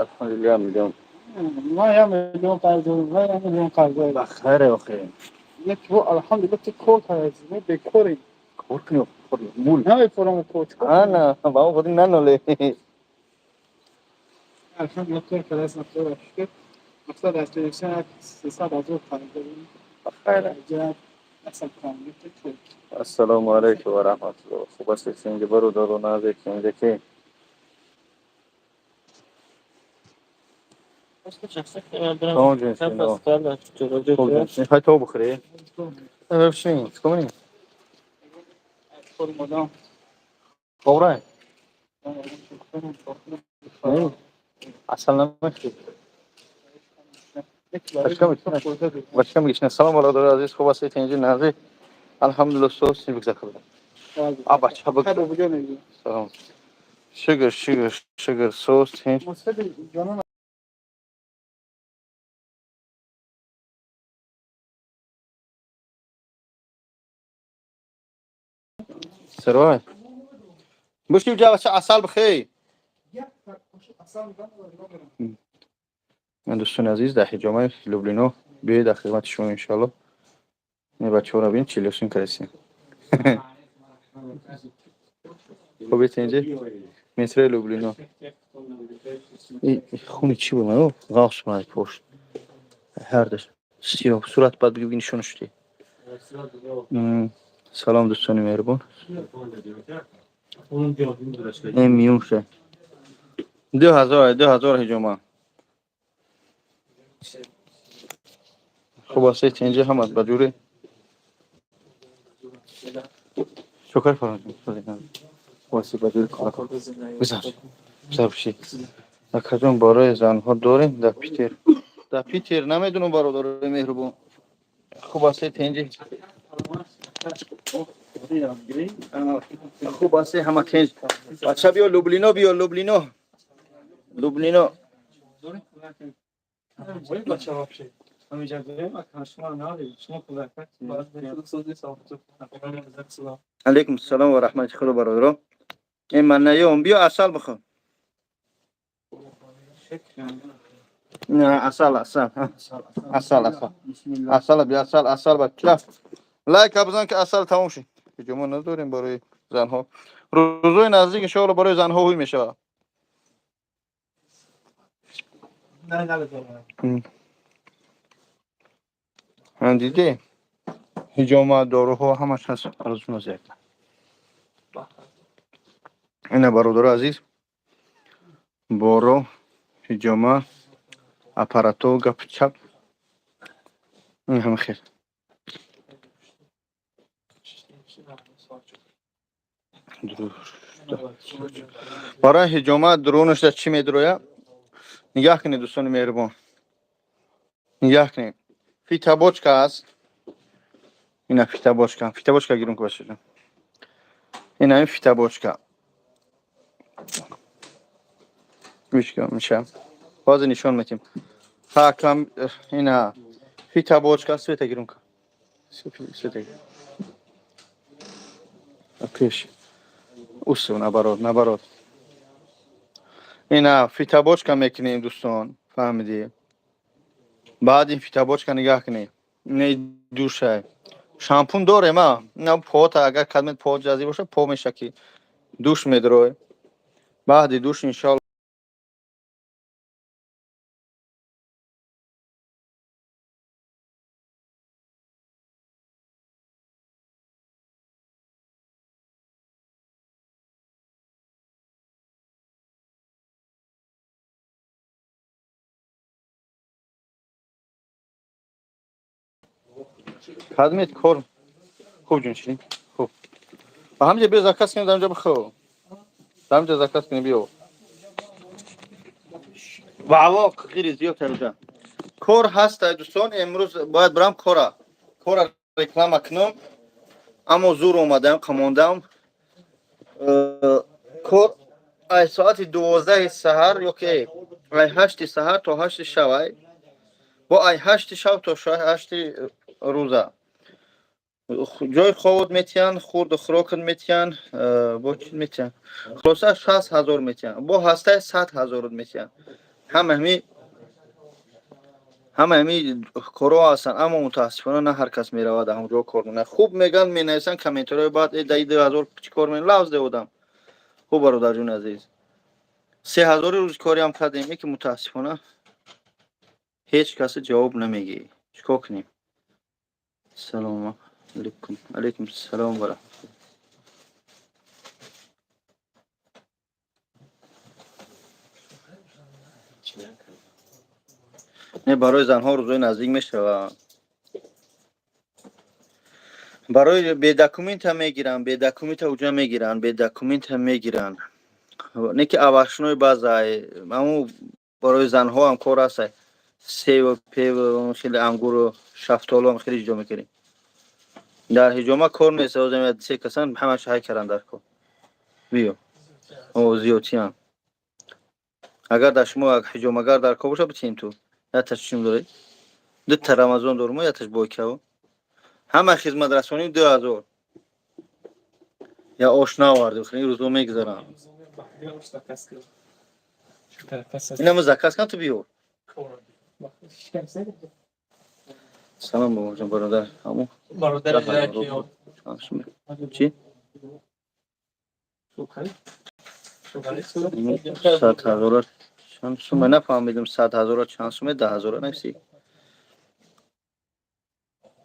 الحمدلله میگم ما یه میلیون قرض داریم و یه میلیون قرض داریم. خیره آخه یک تو الحمدلله تو کور هستی به کوری کورکنی مول نه فرام کوچ انا بابا خودی ننوله الحمدلله کور کلاس نکته شد مثلا از دیشب 300 هزار قرض داریم خیره جا اصلا کامل تو السلام علیکم و رحمت الله خوب است سنگ برادر و نازک سنگ که تمام جنسی نه خوب جنسی خواهی تو بخوری؟ ببینیم چیکار مدام خورای اصلا نمیشه başka bir işine salam olarak aziz kovası etince nazi elhamdülillah sos ne güzel kıldı. Aba çabuk. Salam. Sugar sos tinç. Servay. Müştü cevap asal bخير. من دوستان عزیز در حجامه لوبلینو بیایید در خدمت شما انشالله. این بچه‌ها رو ببین چیلوسین کرسین. خوبه اینجا متر لوبلینو. این خونی چی بود منو؟ غاص ماید پشت. هر دست. سیاه صورت بعد بگی نشون شدی. سلام دوستان مهربان. این میوشه. 2000 حجامه. خوب است اینجا هم از بجوری. شکر فرمایید. واسه بجوری کار کنم. بذار بشی. اکرم برای زنها داریم در پیتر. در پیتر نمیدونم برادر مهربان. خوب است اینجا. خوب است همه کنج. بچه بیا لوبلینو. لوبلینو. علیکم السلام و رحمت خدا برادر. این من نیام بیا اصل بخون. نه اصل بیا اصل با کلاف. لایک بزن که اصل تموم شد. جمعه نداریم برای زنها. روزای نزدیک ان شاء الله برای زنها هوی میشه. نه دیدی؟ حجامه داروها همش هست ارزون زیاد. اینا برادر عزیز بارو حجامه اپاراتو گپ چپ این هم خیر. برای حجامه درونش در چی میدروه؟ نگاه کنید دوستان مهربان. نگاه کنید. فیتا بوچکا است. اینا فیتا بوچکا گیرون که باشه. اینا این فیتا بوچکا. میشه. باز نشون میتیم. حکم اینا فیتا بوچکا سویتا گیرون که. سویتا. پیش. اوسو نبارد. اینا فیتا بوچکا میکنیم دوستان. فهمیدی؟ بعد این فیتا بوچکا نگاه کنید. نه دوشه. شامپون داره ما. نه پوت اگر کدوم پوت جذب باشه پو میشه که دوش میدروه. بعد دوش انشالله کدومت کار خوب جونشین خوب. با همینجا بیا زکات کنیم دامجا بخو. دامجا زکات کنیم بیو. واو خیلی زیاد ترجمه. کار هست دوستان امروز باید برام کار رکلام کنم. اما زور اومدم کماندم. کار ای ساعت 12 سحر یا که ای 8 سحر تا 8 شب با ای 8 شب تا 8 روزه جای خود میتین خورد خوراک میتین با چی میتین خلاصه 60,000 میتین با هسته 100,000 میتین همه همی کارا هستن اما متاسفانه نه هر کس میرود همونجا کار کنه. خوب میگن مینویسن کامنت‌های بعد ای 2000 چی کار من لفظ دادم. خوب برادر جون عزیز 3000 روز کاری هم کردیم که متاسفانه هیچ کس جواب نمیگه. چیکار کنیم؟ سلام علیکم. علیکم السلام و رحمت. نه برای زنها روزای نزدیک میشه و برای بی دکومنت هم میگیرن، بی دکومنت اوجا میگیرن، بی دکومنت هم میگیرن. نه که اواشنوی بازای مامو برای زنها هم کار است. سیب و پیب و خیلی انگور و شفتالو هم خیلی جا میکنیم. در هجوما کار نیست. از این سه کسان همش های کردن در کار. بیو. او زیوتیان. اگر در شما هجوماگر در کار باشه بتیم تو. یا تشکیم داری؟ دو تا رمضان دارم یا تش بایکاو. همه خدمت رسانی 2000. یا آشنا آورده خیلی روزو میگذارن. اینا مزکاس کن تو بیو. سلام بابا برادر. همون برادر چی؟ 100,000 چند سومه نفهمیدم. 100,000 چند سومه 10,000 نفسی.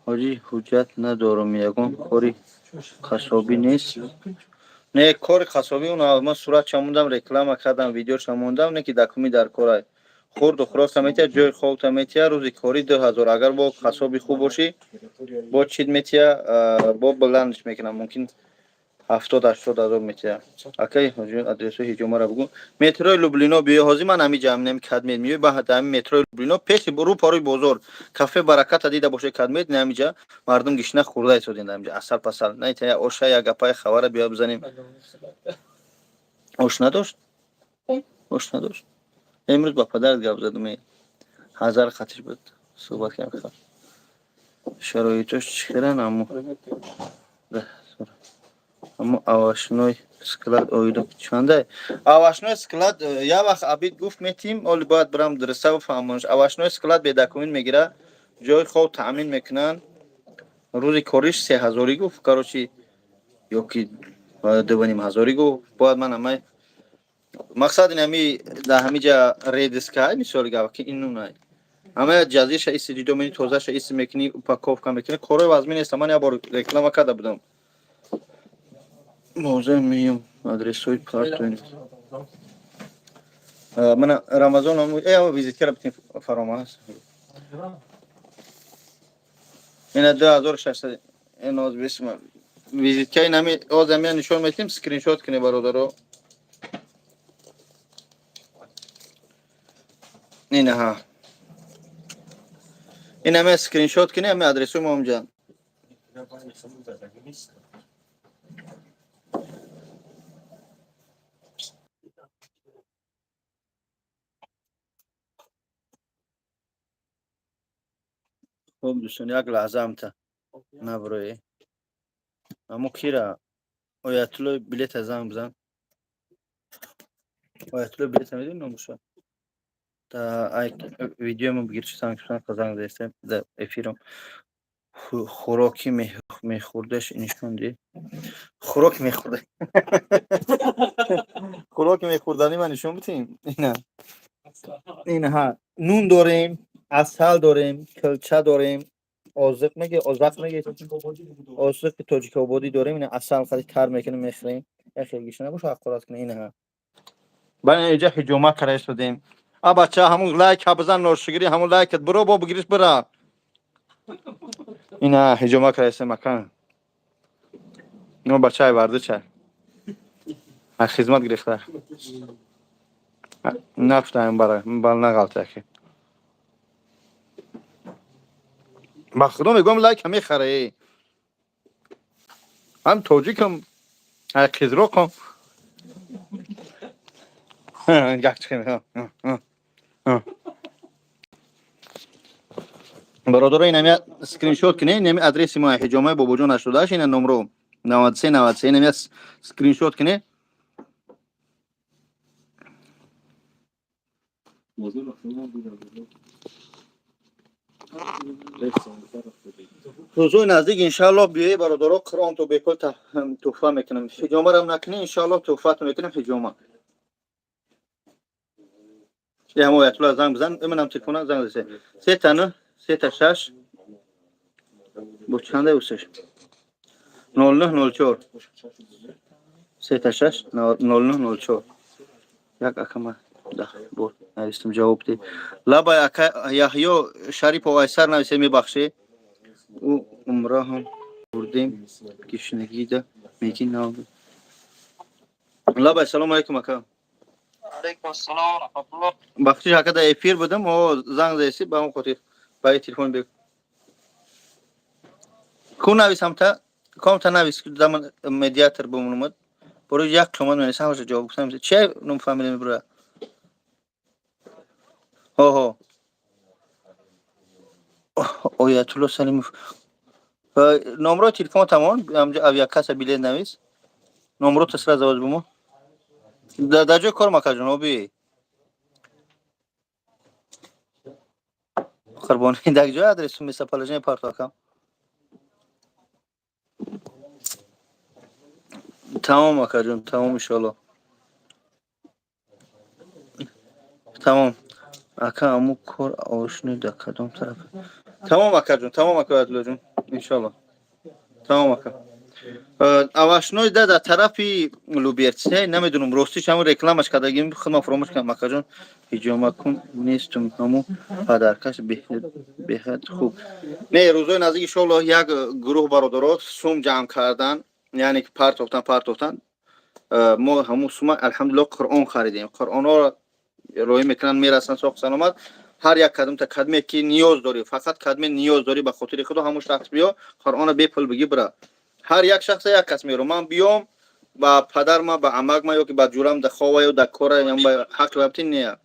حاجی حجت ندارم یگان کاری قصابی نیست. نه کار قصابی اون من صورت چموندم رکلام کردم ویدیو چموندم نه که دکومی در کارای خورد و خوراک میتیا جای خودت میتیا روزی کاری 2000 اگر با قصابی خوب باشی با چید میتیا با بلندش میکنم ممکن 70-80,000 میتیا. اوکی حاجی آدرس هجوما را بگو. مترو لوبلینا بیا حاجی من همی جمع کدمت میوی به همین مترو لوبلینا پیش برو پاروی بازار کافه برکت دیده باشه کدمت نمیجا مردم گشنه خورده ایستادین نمیجا اصل پسل نه تا اوشا یا گپای خبر بیا بزنیم. اوش نداشت. اوش نداشت. امروز با پدرت گپ زدم. هزار خاطر بود صحبت کردم. شرایطش چیرن اما آواشنوی سکلاد اویدو چنده آواشنوی سکلاد یا وقت عبید گفت میتیم اولی باید برام درسته و فهمونش آواشنوی سکلاد به دکومنت میگیره جای خود تامین میکنن روزی کاریش 3000 گفت کاروچی یا کی 2,500 گفت باید من همه مقصد اینمی در همه جا ریدسکای مثال گفت که اینو نه همه جزیش ایسی دیدومینی توزش ایسی میکنی پاکوف کم میکنی کارو وزمین است من یا بار رکلام کرده بودم موضوع میم آدرس های پارت من رمضان هم ای ویزیت کردم بتیم فراماس این 2600 این از بسم ویزیت که نمی از زمین نشون میتیم اسکرین شات کنی برادرو این ها این همه اسکرین شات کنی همه آدرس ما جان خوب دوستان یک لحظه هم تا نبروی اما کیرا آیتلو بلیت زنگ بزن آیتلو بلیت میدین نموشا تا ویدیو ما بگیر چه سانگ زنگ دسته در افیرم خوراکی میخوردش نشون دی خوراک میخورده خوراک میخوردنی من نشون بتیم این ها نون داریم عسل داریم کلچه داریم آزق میگه آزق تاجیک آبادی داریم این عسل خیلی کار میکنه میخریم خیلی گیش نباشه اخراج کنه این ها با اینجا هجوما کرده شدیم بچه همون لایک بزن نوشگیری همون لایکت برو با بگیرش برا اینا هجوما کرده مکان اینو بچه ورده چه خدمت گرفته نفتم برای بال نغلطه که با خدا میگم لایک هم میخره هم تاجیکم خزروکم یک چکنه برادر این همی اسکرین شات کنه این همی ادرس ما حجامه بابا جان 88 این نمره 93 این همی اسکرین شات کنه روزای نزدیک انشالله بیایی برادرها قرآن تو بکل تحفه میکنم. حجامه را هم نکنی انشالله تحفه میکنم حجامه. یه همه آیت الله زنگ بزن امنم تلفن زنگ بزن. 3 تا 9 3 تا 6 bu چنده اوسش 0904 3 تا 6 0904 یک اکم ده بود نوشتم جواب دی لابا یحیی شریف و ایسر نوشته میبخشی او عمره هم بردیم گشنگی ده میگی نام لابا سلام علیکم اکا علیکم السلام و رحمت الله. بخشی حقا در افیر بودم و زنگ زیستی با اون خاطر با تلفن بگو کو نویسم تا کام تا نویس زمان مدیاتر بمونم برو یک کلمه نویسم واسه جواب گفتم چه نم فهمیدم برو ها ها آیت الله سلیم نمره تلفن تمام همجا او یک کس بیلی نویس نمره تسلا زواج بمو در جای کار مکا جنابی قربانی در جای ادرس میسا پالجن پارتاکم تمام مکا جون تمام انشالله تمام اکا امو کار آشنی در کدام طرف تمام اکا جون تمام اکا ادلا جون انشالله تمام اکا آشنای در طرفی لوبیرتسه نمیدونم راستیش همون رکلامش کردگیم خودم فراموش کردم اکا جون هجامه کن نیستم همو پدرکش بهت خوب نه روزای نزدیک انشالله یک گروه برادرات سوم جمع کردن یعنی که پارتوفتن ما همون سوم الحمدلله قرآن خریدیم قرآن ها روی میکنن میرسن ساخت سلامت هر یک قدم تا قدمی که نیاز داری فقط قدمی نیاز داری به خاطر خدا همون شخص بیا قرآن بی پول بگی برا هر یک شخص یک کس میرو من بیام با پدر ما با عمک ما یا که با جورم در خواه یا در کار یا با حق وقتی نه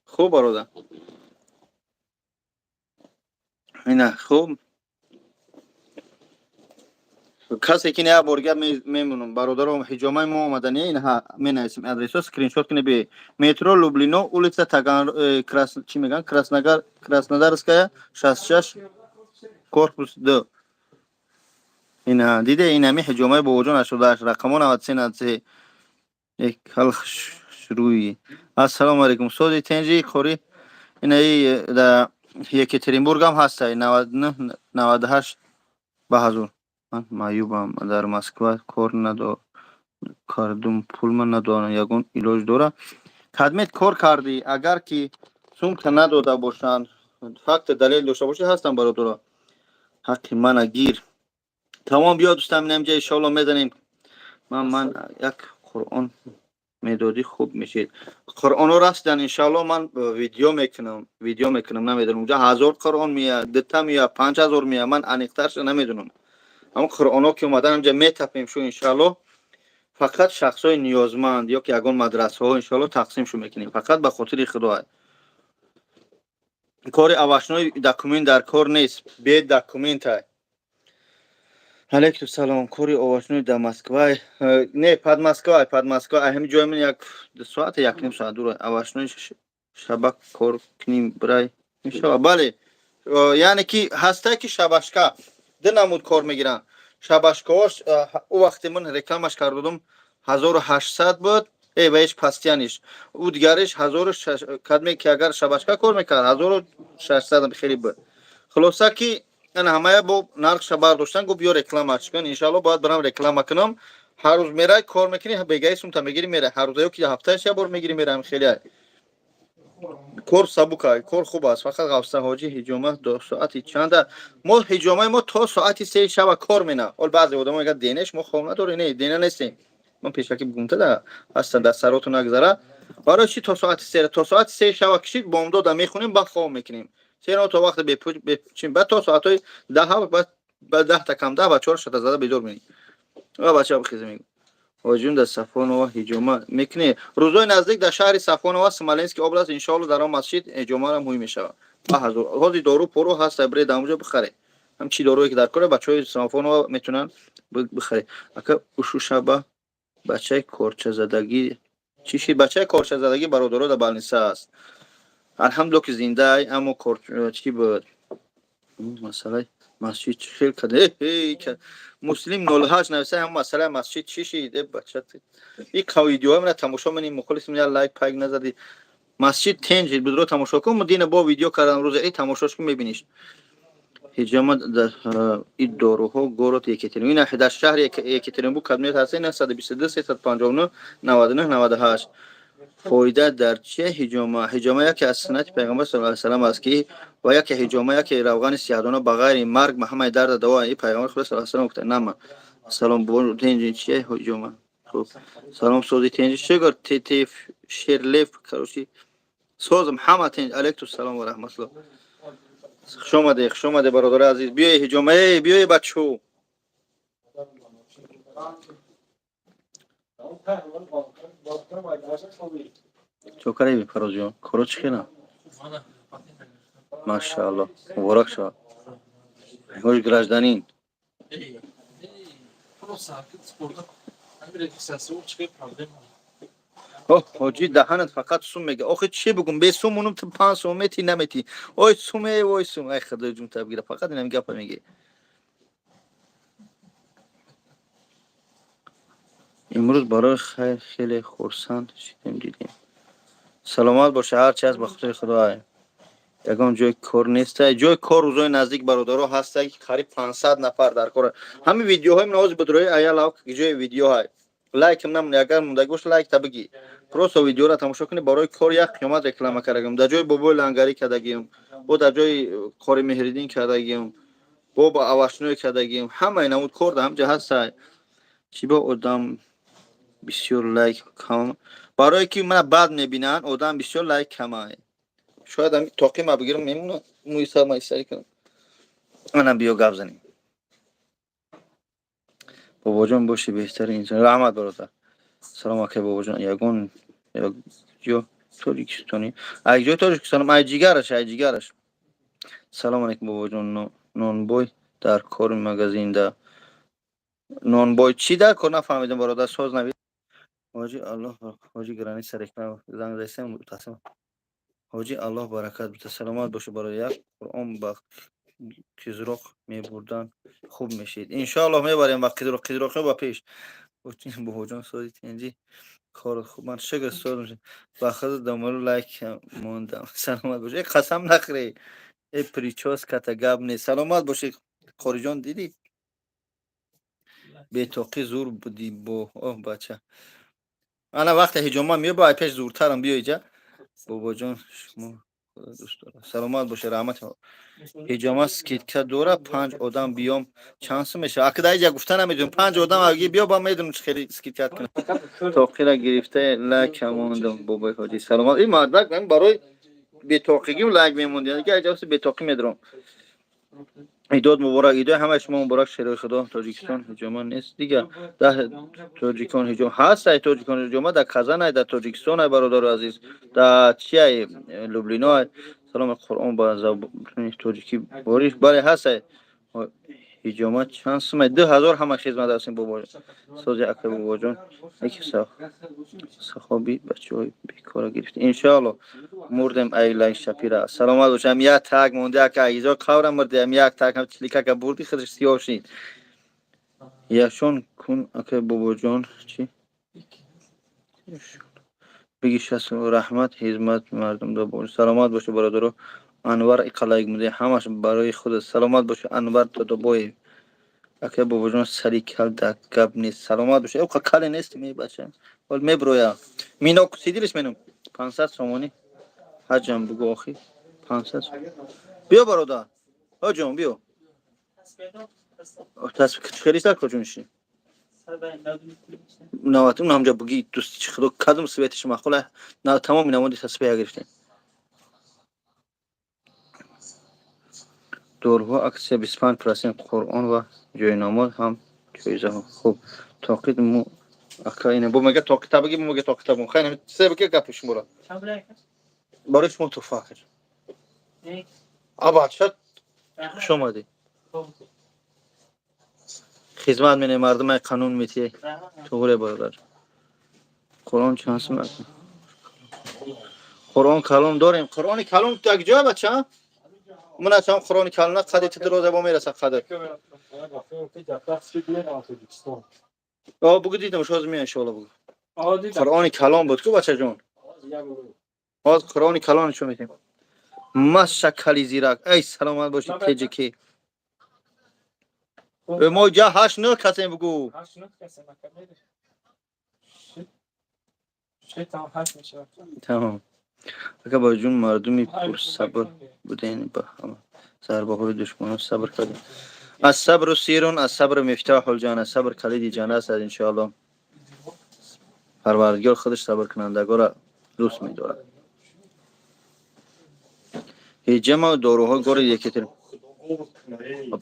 خوب برادر نه خوب کسی که نه برگر میمونم برادرم حجامه ما اومدنی اینها می نویسیم ادرس اسکرین شات کنه به مترو لوبلینو улица تاگان چی میگن کراسنودارская 66 корпус 2 اینا دیده اینا می حجامه با وجود 88 رقم 93 93 یک خلق شروعی السلام علیکم سودی تنجی خوری اینا در یکترینبورگ هم هست 99 98 به حضور من معیوبم در مسکو کار کردم پول من ندارم یگان علاج داره خدمت کار کردی اگر که سوم نداده باشند فقط دلیل داشته باشه هستم برادر حق من گیر تمام بیا دوستم اینجا ان شاء الله میزنیم من یک قرآن میدادی خوب میشید قرآن رو راستن ان شاء الله من ویدیو میکنم نمیدونم اونجا 1000 قرآن میاد دتا میاد 5000 میاد من انیقترش نمیدونم اما قرآن ها که اومدن اونجا میتپیم شو ان شاء الله فقط شخصای نیازمند یا که یگان مدرسه ها ان شاء الله تقسیم شو میکنیم فقط به خاطر خدا کار اواشنای دکومنت در کار نیست به دکومنت علیکم سلام کاری اواشنای در مسکو نه پد مسکو همین جای من یک 2 ساعت یک نیم ساعت دور اواشنای شبک کار کنیم برای ان شاء الله بله یعنی که هسته که شبشکا ده نمود کار میگیرن شبشکاش او وقتی من رکلامش کردم 1800 بود و هیچ پستیانش او دیگرش 1600 کدمی که اگر شبشکا کار میکرد 1600 خیلی بود خلاصه که انا همه با نرخ برداشتن گفت بیا رکلامش کن ان شاء الله باید برام رکلام کنم هر روز میره کار میکنی بگای سوم تا میگیری میره هر روز که هفته یه بار میگیری میرم خیلی کور سبوکای کور خوب است فقط غوثه حاجی حجامه 2 ساعتی چنده ما حجامه ما تا ساعتی 3 شب کار مینا اول بعضی آدم میگن دینش ما خوب نداره نه دینه نیستیم من پیشکی بگمته ده هست در سراتون نگذره برای چی تا ساعت 3 تا ساعت 3 شب کشید بامداد میخونیم بعد خواب میکنیم چرا تا وقت به چین بعد تا ساعت 10 بعد 10 تا کم 10 با 4 شده زده بیدار می‌نی و بچه‌ها بخیزم واجون در صفوان و حجامه میکنه روزای نزدیک در شهر صفوان و سمالینسک اوبلاست ان شاء الله در آن مسجد حجامه را مهم میشه با حضور هازی دارو پرو هست برید اونجا بخره هم چی دارویی که در کار بچهای صفوان و میتونن بخره اگه اوشو شبه بچه کورچه زدگی چی بچه کورچه زدگی برادرها در بالنسه است الحمدلله که زنده ای، اما چی بود مسئله مسجد خیلی کده که مسلم 08 نویسه هم مسئله مسجد چی شید بچه این ویدیو های من تماشا منیم مخلص من لایک پایک نزدی مسجد تنج بدرو تماشا کن مدینه با ویدیو کردم روز ای تماشاش کن میبینیش هجامت در این دوروها گورت یکیترین این 18 شهر یکیترین کدمیت هستین 122 359 99 98 فایده در چه هجامه یکی از سنت پیغمبر صلی الله علیه و سلم است که و یکی هجامه یکی روغن سیادانه بغیر مرگ همه درد دوا ای پیغمبر خدا صلی الله علیه و سلم گفته نما سلام بون تنج چه هجامه خب سلام سوزی تنج چگار تیف شیرلیف کروشی سوزم همه تنج علیکم السلام و رحمت الله خوش اومده برادر عزیز بیای هجامه بیای بچو چوکره بی فراز جان کارو چخینا ماشاءالله مبارک شد hoş graždanin حاجی دهنت فقط سوم میگه آخه چی بگم به سوم اونم 500 متی نمیتی اوی سومه وای سوم ای خدا جون تبگیره فقط اینم گپ میگه امروز برای خیر خیلی خرسند شدیم دیدیم سلامت باشه هر چی از به خاطر خدا یگان جای کار نیست جای کار روزای نزدیک برادرها هست که قریب 500 نفر در کار همین ویدیوهای من از بدروی ایال او که جای ویدیو های لایک نم اگر مونده گوش لایک تبگی پروسو ویدیو را تماشا کنی برای کار یک قیمت رکلام کردم در جای بابا لنگری کردگیم و در جای کار مهردین کردگیم با اواشنوی کردگیم همه اینا بود کار هم جهت سای چی با آدم بسیار لایک کم برای که من بعد میبینن آدم بسیار لایک کمه شاید هم تاقی ما بگیرم میمونه مویسا مایسایی کنم منم بیا گپ زنیم بابا جان باشی بهتر انسان رحمت برادر سلام علیکم بابا جان یگون جو تاجیکستانی ای جو تاجیکستان ای جیگرش سلام علیکم بابا جان نون بوی در کار مگزین ده نون بوی چی در کار نفهمیدم برادر ساز نوید حاجی الله حاجی گرانی سرکم زنگ رسیم متصل حاجی الله برکت بده سلامت باشه برای یک قرآن با قزروق میبردن خوب میشید انشاءالله میبریم با قزروق با پیش با جان سازی تنجی کار خوب من شگر ساز میشه با خود دمارو لایک موندم سلامت باشه قسم نخری ای پریچوس کتا گب نیست سلامت باشه قاری جان دیدی بیتاقی زور بودی با اوه بچه انا وقت هجوما میبا ای پیش زورترم بیا ایجا بابا جان شما دوست دارم سلامت باشه رحمت هجامه سکیتکا دوره 5 آدم بیام چانس میشه اکدای جا گفتن نمیدونم 5 آدم اگه بیا با میدونم چه خیلی سکیتکات کنه توقیلا گرفته لک موندم بابای حاجی سلامت این مدرک من برای بیتوقیگی لک میموند دیگه اجازه بیتوقی میدرم ایداد مبارک ایداد همه شما مبارک شهر خدا تاجیکستان هجوما نیست دیگه ده تاجیکان هجوم هست ای تاجیکان هجوما در کازان ای در تاجیکستان ای برادر عزیز در چی ای لوبلینا سلام قرآن با زبان تاجیکی باریش برای هست ای هجوما چند سم 2000 همه خدمت هستیم بابا سوزی اکر بابا جان یکی سخابی بچه‌های بیکار گرفت ان شاء الله مردم ایلای شپیرا سلامت باشم یک تاگ مونده که ایزا قورم مردم یک تاگ هم چلیکا که بردی خودش سیاه شید یاشون کن اکر بابا جان چی بگی شخص رحمت خدمت مردم دو باش سلامت باشه برادر انور اقلایگ مونده همش برای خود سلامت باشه انور تو دو بای اکر بابا جان سری کل دک گب نیست سلامت باشه او کل نیست می بچه ول می برویا مینا کسیدیلش منم 500 سومانی حجم بگو آخی 500 بیا برادر حجم بیا تصفیه خیلی سر کجونشی نوات اون همجا بگی دوست چی خدا کدوم سویتش مخوله نه تمام نمودی تصفیه گرفتیم دورها عکس 25% قرآن و جای نماز هم جایزه ها خوب تاقید مو اکا اینه بو مگه تاقید تبگی بو مگه تاقید تبون خیلی سه بگه گپش مورا برای شما توفاقر آباد شد شما دی خدمت منه مردم قانون میتی توره برادر قرآن چانس مرد قرآن کلام داریم. قرآن کلام یک جا بچه من اصلا قرآن کلام قدی تدروزه با میرسه قدر بگو دیدم شاید می انشالله بگو قرآن کلام بود که بچه جون باز قرآن کلام شو میتیم مست شکلی زیرک ای سلامت باشی تیجی کی ما جا هشت نه کسیم بگو تمام اگه با جون مردمی پر صبر بودین با همه ضربه های دشمنان صبر کردیم از صبر و سیرون از صبر مفتاح الجنه صبر کلید جنه است انشاءالله پروردگار خودش صبر کنندگان را دوست می‌دارد هیچ ما داروها گور یکی تر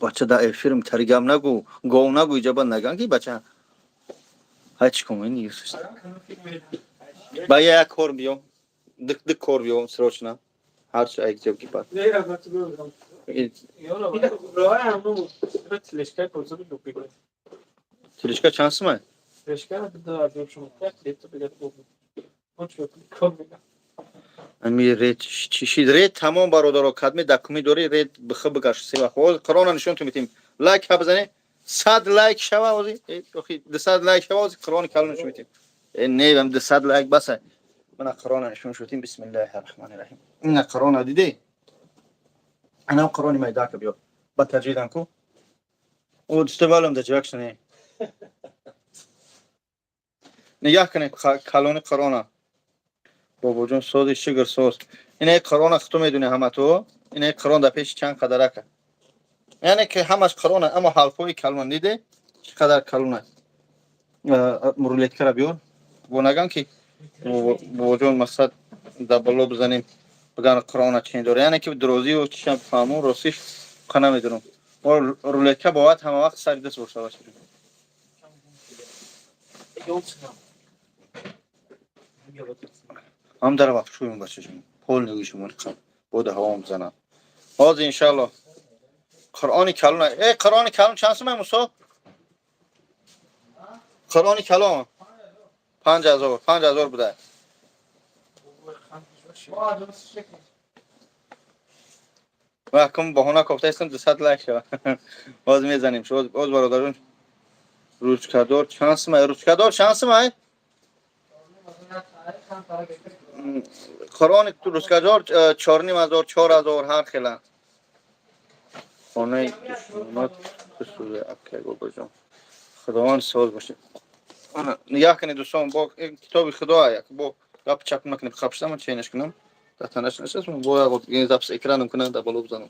بچه در فیلم ترگم نگو گو نگو جبا نگن کی بچه هیچ کمی نیست با یک کار بیام دک کار بیام سروچنا هر چه یک جب کی پات تلشکا چانس مای امی ریت چیشید ریت تمام برادر کدمی دکمی دوری ریت بخب بگش سی وقت کرونا نشون تو میتیم لایک ها بزنی 100 لایک شوا وزی اخی 200 لایک شوا وزی کرونا کلون نشون میتیم نه هم 200 لایک بس من کرونا نشون شوتیم بسم الله الرحمن الرحیم این کرونا دیدی انا کرونا میداک بیو با تجیدن کو او استوالم د جاکشنه نگاه کنید کلون کرونا بابا جون سوزی شگر سوز اینه کرونا خطو میدونه همه تو اینه کرونا پیش چند قدره که یعنی که همش کرونا اما حرفای کلون دیده چقدر کلونه مرولیت کرا بیور بو نگن که بابا جون مقصد دبلو بزنیم بگن کرونا چین داره یعنی که دروزی و چشم فهمون روسیش کنه میدونم و رولیت که باید همه وقت سری دست برسه باشه هم در وقت شویم باشه جون پول نگوشیم ونقم بود هوا مزنه باز انشالله قرآن کلون ای قرآن کلون چند سمه موسا قرآن کلون 5000 بوده و کم بهونه کفته استم 200 لایک شد باز میزنیم شد باز برادرون روزکادور چند سمه روزکادور چند سمه قرآن روزکادور 4500 4000 هر خیلی خانه دشمنات بسوزه اکه بابا جان خداوند ساز باشه نگاه کنید دوستان با کتاب خدا یک با گپ چپ نکنید خبشتم من چینش کنم تا تنش نشستم با این زبس اکرانم کنم در بالا بزنم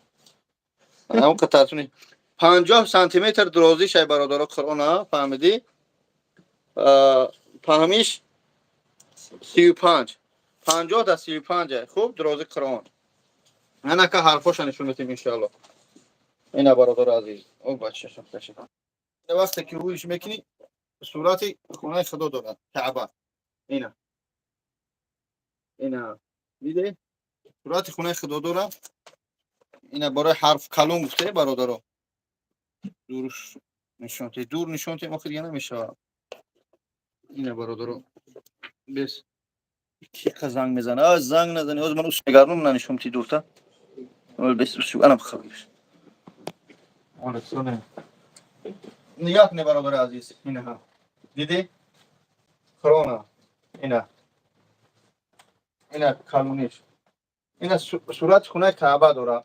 اون قطعتونی 50 سانتی متر درازی شای برادر قرآن فهمیدی فهمیش 35 50 تا 35 خوب درازی قرآن انا که حرفاش نشون میدیم ان شاء الله اینا برادر عزیز او بچه شفته وقتی که رویش میکنی صورتی خونه خدا دارد کعبه اینا دیده صورت خونه خدا دارد اینا برای حرف کلام گفته برادر دورش نشونتی دور نشونتی ما دیگه نمیشه اینا برادر بس کی زنگ میزنه زنگ نزنی از من اوس نگارم نشونتی دورتا اول بس شو انا بخویش اون سونه نگاه کنه برادر عزیز اینا دیدی کرونا اینا کلونیش اینا صورت خونه کعبه داره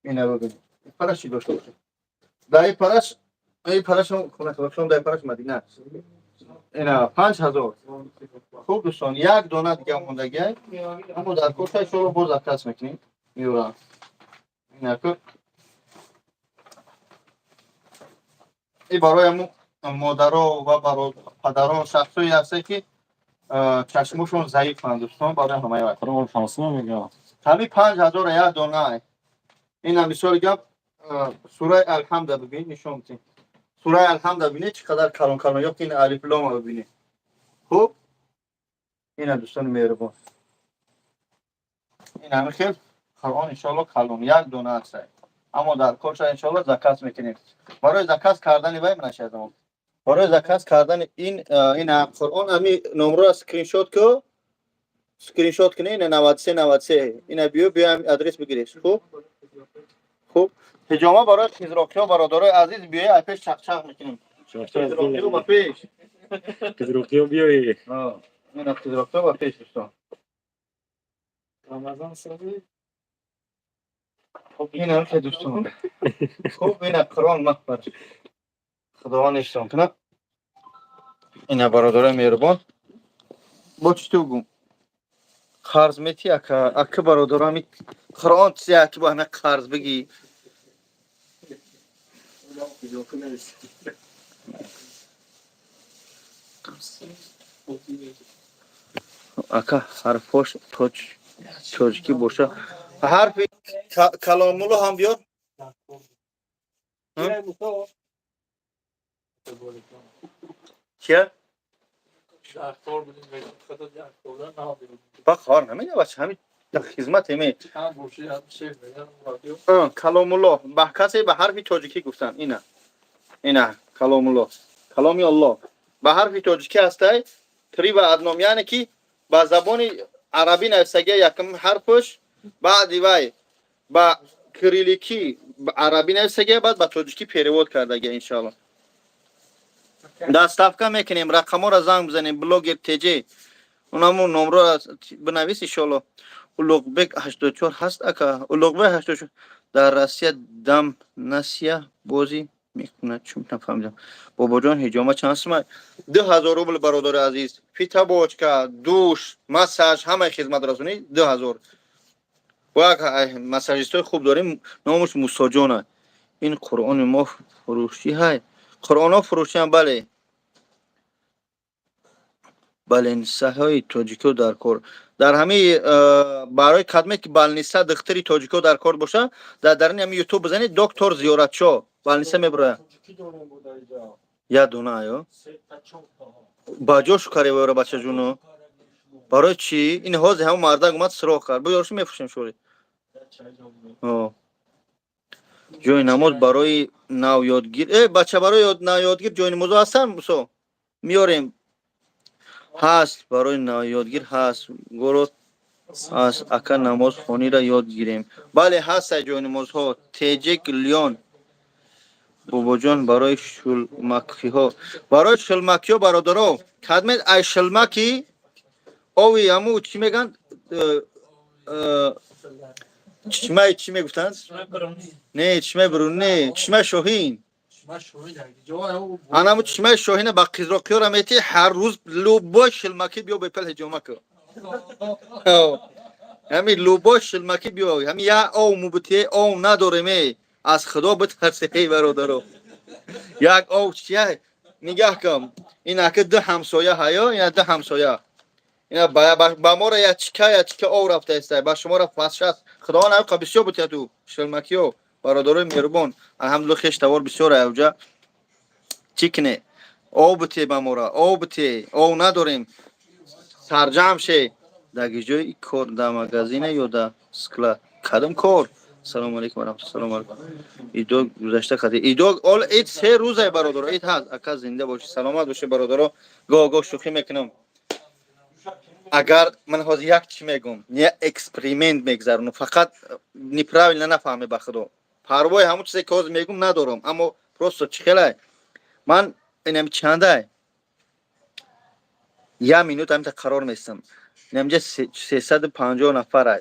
اینا رو ببین پرشی داشته باشه دای پرش ای پرش خونه خودشون دای پرش مدینه اینا 5000 خوب دوستان یک دانه دیگه موندگی اما در کوشش رو باز کس میکنیم میورم اینا که این برای مادرها و برای پدرها شخصی هسته که چشمشون ضعیفند دوستان برای همه وقت قرآن فاصله میگه همین 5000 یک دانه این مثال گپ سوره الحمد ببین نشون میدیم سوره الحمد ببینید چقدر کلان کلان یا این الف لام ببینید خوب اینا دوستان مهربان این همه خیلی قرآن ان شاء الله کلان یک دانه است اما در کارش ان شاء الله زکات میکنیم برای زکات کردن وای منشدم برای زکات کردن این قرآن همین نمره اسکرین شات کو اسکرین شات کنه اینا 93 93 اینا بیا هم آدرس بگیرید. خوب هجامه برای خیزراکیا برادرای عزیز بیای اپش چخ میکنیم. خیزراکیا با پیش. خیزراکیا بیای. اینا خیزراکیا با پیش دوستان. رمضان سالی خب اینا که دوستان. خوب اینا قرآن مخبر. خداوند اشتام کنه. اینا برادرای مهربان. با چطور گم؟ قرض میتی اکه برادرامی قرآن چیزی که با همه قرض بگی. اکه حرفاش توجکی باشه. حرف کلامولو هم بیار. چیه؟ با کار نمیده بچه همین در خدمت همه کلام الله به کسی به حرف تاجیکی گفتن اینا کلام الله کلامی الله به حرف تاجیکی هسته تری و ادنام یعنی که با زبان عربی نویسگی یکم حرفش بعدی وای با کریلیکی عربی نویسگی بعد با تاجیکی پیرواد کردگی انشالله دستافکا میکنیم رقم را زنگ بزنیم بلوگ تجی اونمون نمره را بنویس انشالله اولوغبک 84 هست اکا اولوغبک 84 در روسیه دم نسیه بازی میکنه چون نفهمیدم بابا جان هجامه چند سمه 2000 روبل برادر عزیز فیتا بوچکا دوش مساج همه خدمت رسونی 2000 و مساجیستای خوب داریم نامش موسی جانه این قرآن ما فروشی های قرآن ها فروشی هم بله بالنسه های تاجیکو در کار در همه برای خدمت که بالنسه دختری تاجیکو در کار باشه در این همه یوتیوب بزنید دکتر زیارتشو بالنسه میبره یا دونه آیا باجوش کاری وره بچه جونو برای چی این حوزه هم مرده اومد سراغ کرد بیارش میفروشیم شوری جای نماز برای نو یادگیر بچه برای نو یادگیر جای نماز هستن بسو میاریم هست برای نو یادگیر هست گروه هست اکا نماز خونی را یاد گیریم بله هست جای نماز ها تیجک لیون بابا جان برای شلمکی ها برای شلمکی ها برادرها خدمت ای شلمکی اوی همو چی میگن چشمه چی میگفتن نه چشمه برون نه چشمه شاهین همو چشمه شاهین با قیزراقی را میتی هر روز لوبا شلمکی بیا بپل هجامه که همین لوباش شلمکی بیای همین یا او مبتی او نداریم از خدا بترسه ای برادرو یک او چیه نگاه کن اینا که ده همسایه هیا اینا ده همسایه اینا با ما را یا چیکه او رفته است با شما را فاسد خدا نه بسیار بوده تو شلمکیو برادرای مهربان الحمدلله خش توار بسیار اوجا چیکنه او بوده با ما را او بوده او نداریم سرجم شه داگی جای کار در مغازینه یا در سکلا کدام کار سلام علیکم و رحمت الله و برکاته ایدو گذشته خدی ایدو اول اید 3 روزه برادر اید هست اکا زنده باشی سلامت باشی برادر گاه شوخی میکنم اگر من هاز یک چی میگم نه اکسپریمنت میگذارم فقط نیپراویل نفهمه به خدا پروای همون چیزی که هاز میگم ندارم اما پروستو چخله من اینم چنده یا مینوت هم تا قرار میستم نمیجه 350 نفر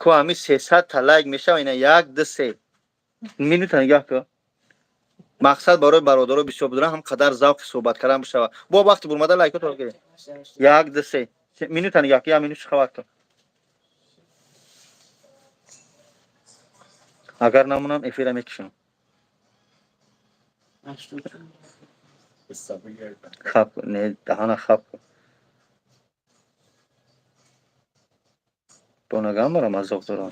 که همی 300 تا لایک میشه و اینا یک دو سه مینوت نگاه که مقصد برای برادرها بسیار بدونم هم قدر ذوق صحبت کردن بشه با وقت برمده لایک تو بگیرید یک دو سه مینوت نگاه که یا مینوت خبر کن اگر نمونم افیر میکشم خب نه دهانه خب تو نگم برم از دکتران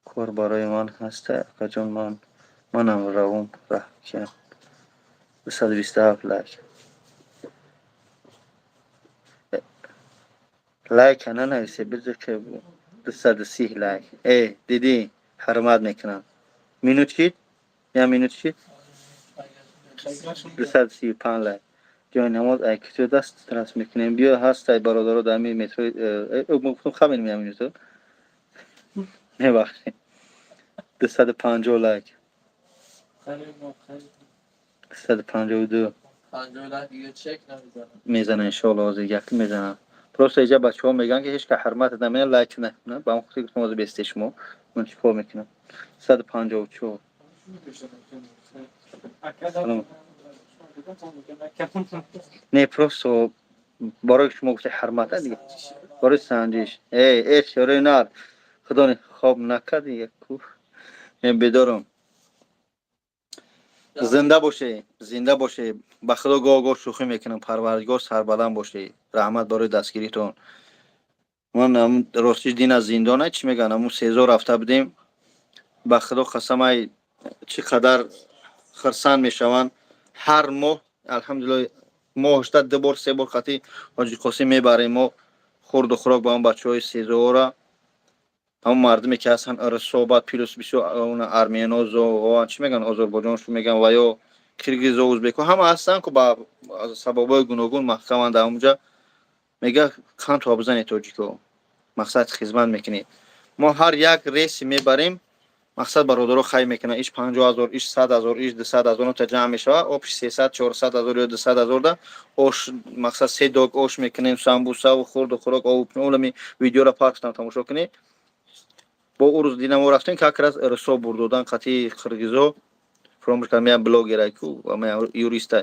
کار برای من هسته اکا جان منم روم ره که 227 لایک لایک نه نویسه بذار که 230 لایک ای دیدی حرمت میکنم مینوت شید یا مینوت شید 235 لایک جای نماز کجا دست ترس میکنیم بیا هستای برادرها در می مترو گفتم خمین میام تو نه وقتی 250 لایک 252 50 دیگه چک نمیزنم. میزنه ان شاء الله از یک میزنه پروسه اینجا بچه‌ها میگن که هیچ که حرمت نمیکنه لایک نه با اون خودی گفتم از بیستش مو من چیکار میکنم 154 سلام نه پروسه برای شما گفته حرمت دیگه برای سنجش ای شوری نار خدا خواب نکرد یک کو من بدارم زنده باشه به خدا گاه شوخی میکنم پروردگار سربلند باشه رحمت برای دستگیریتون من راستش دین از زندانه چی میگن همون 3000 رفته بودیم به خدا قسم ای چقدر خرسان میشوند هر ماه الحمدلله ماه 8 بار 3 بار خاطی حاجی قاسم میبریم ما خورد و خوراک با اون بچهای 3000 را همون مردمی که هستن صحبت پیروس بیشو اون ارمنیاز و چی میگن آذربایجان شو میگن و یا کرگیز و ازبک همه هستن که با سببای گوناگون محکمند در اونجا میگه کان تو بزنی توجیکو مقصد خدمت میکنی ما هر یک ریس میبریم مقصد برادرها خای میکنه ایش 50000 ایش 100000 ایش 200000 تا جمع میشه اوش 300 400000 یا 200000 دا اوش مقصد 3 دوگ اوش میکنیم سامبوسا و خورد و خوراک او اولمی ویدیو را پاکستان تماشا کنی با او روز دیدم رفتیم که اکراز رسو بردودن قطعی خرگیزو فراموش کردم میام بلاگر کو و من یوریست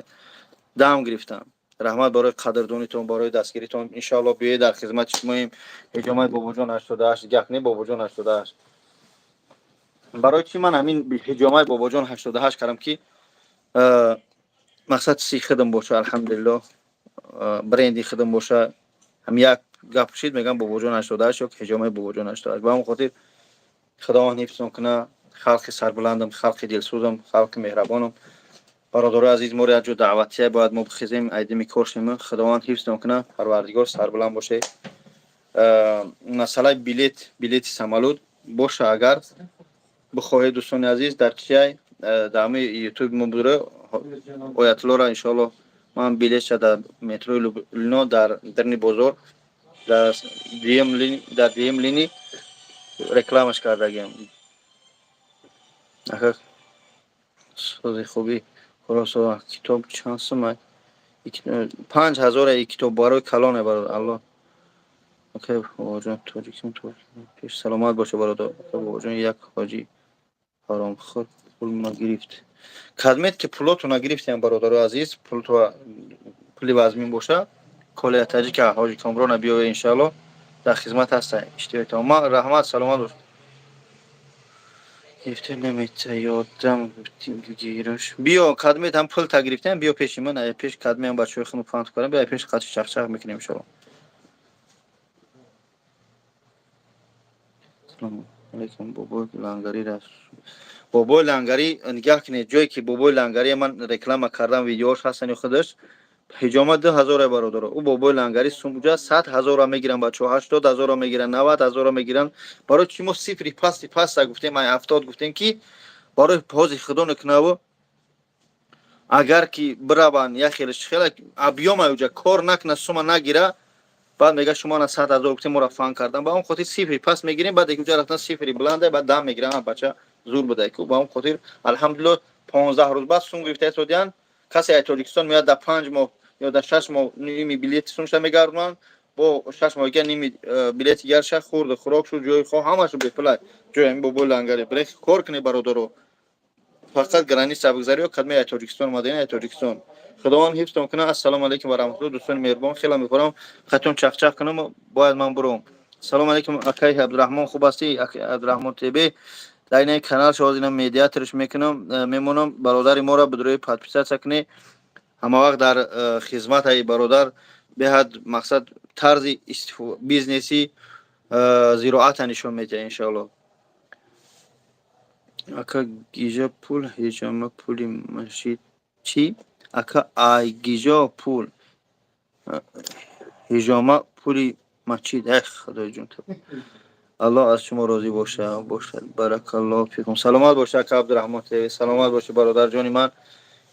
دام گرفتم رحمت برای قدردانیتون برای دستگیریتون ان شاء الله بیاید در خدمت شما اجامه بابا جان 88 گخنی بابا جان 88 برای چی من همین اجامه بابا جان 88 کردم که مقصد سی خدم باشه الحمدلله برندی خدم باشه هم یک گپ شید میگم بابا جان 88 یا اجامه بابا جان 88 با اون خاطر خداوند حفظم کنه خلق سربلندم خلق دلسوزم خلق مهربانم برادر عزیز ما را جو دعوتی باید ما بخیزیم ایدمی کارشیم خداوند حفظم کنه پروردگار سربلند باشه مسئله بلیت سمالود باشه اگر بخواهید دوستان عزیز در چی در یوتیوب ما بوده آیت الله را ان شاء الله من بلیت شده مترو لینو در درنی بازار در دیم لینی رکلامش کرده گیم آخه سوزی خوبی خلاصه کتاب چند سوم 5000 یک کتاب برای کلانه برای الله اوکی بابا جان توجیکم تو پیش سلامت باشه برادر بابا جان یک حاجی حرام خور پول ما گرفت خدمت که پولاتو نگرفتیم برادر عزیز پولی وزمین باشه کل تاجیک حاجی کامران بیا ان شاء الله در خدمت هست اشتیاق ما رحمت سلامت باشه گرفته نمیشه یادم گیرش بیا خدمت هم پول تا گرفتیم بیا پیش من پیش خدمت هم بچه‌های خونو فانت کنم بیا پیش خاطر چخچخ میکنیم ان شاء الله سلام علیکم بابا لنگری راست بابا لنگری نگاه کنید جایی که بابا لنگری من رکلام کردم ویدیوش هستن خودش حجامت 2000 برادر او بابا لنگری سومجا 100000 میگیرن بچه 80000 میگیرن 90000 میگیرن برای چی ما صفری پاس گفتیم من 70 گفتیم که برای پاز خدا نکنه اگر که برابان یا خیلیش خیلی ابیام اوجا کار نکنه سوم نگیره بعد میگه شما نه 100000 گفتیم مرا فان کردن با اون خاطر صفری پاس میگیریم بعد اینجا رفتن صفری بلنده بعد دام میگیرن بچه زور بده کو با اون خاطر الحمدلله 15 روز بعد سوم گرفته سودیان کسی اتولیکستان میاد در 5 ماه یا در 6 ماه نیمی بلیت سونش میگردن با 6 ماه دیگه نیمی بلیت گرش خورد خوراک شو جای خو همشو بپلای جای این بابا لنگری برای کار کنی برادرو فقط گرانی سبزاری و کدمه اتوریکستان مدینه اتوریکستان خداوند حفظتون کنه السلام علیکم و رحمت الله دوستان مهربان خیلی میخوام خطون چخ کنم باید من برم سلام علیکم اکای عبدالرحمن خوب هستی عبدالرحمن تیبی در این کانال شو از اینا مدیاترش میکنم میمونم برادر ما را بدروی پادپیسا سکنی همه وقت در خدمت های برادر به حد مقصد طرز بیزنسی زراعت نشون میده ان شاء الله اکا گیجا پول هیجامه پولی مشید چی؟ اکا گیجا پول هیجامه پولی مچید خدای جون تو الله از شما راضی باشه باشد بارک الله فیکم سلامت باشه اکا عبدالرحمن سلامت باشه برادر جانی من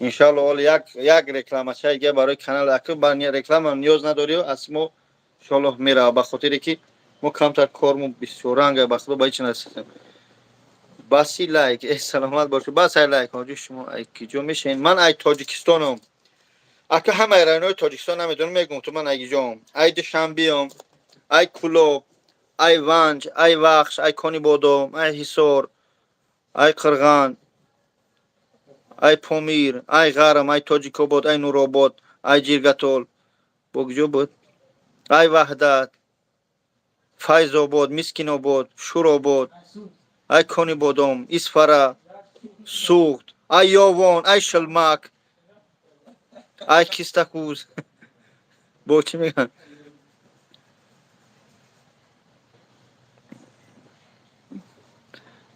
انشالله حالا یک رکلامش که برای کانال اکو برای رکلام هم نیاز نداری از ما انشالله میره به خاطری که ما کمتر کارمون بسیار رنگ بس با هیچ نسیستم باسی لایک ای سلامت باشه بس ای لایک آجی شما ای کجا میشین من ای تاجیکستانم اکو همه رایانای تاجیکستان نمیدونم میگم تو من ای جام ای دوشنبیم ای کلوب ای ونج ای وخش ای کنی بودم ای حصار ای قرغان ای پامیر ای غرم ای تاجیکاباد ای نورآباد ای جیرگتال بگجو بود ای وحدت فیض آباد مسکین آباد شور آباد ای کنی بودم اسفره سوخت ای یاوان ای شلمک ای کیستکوز با چی میگن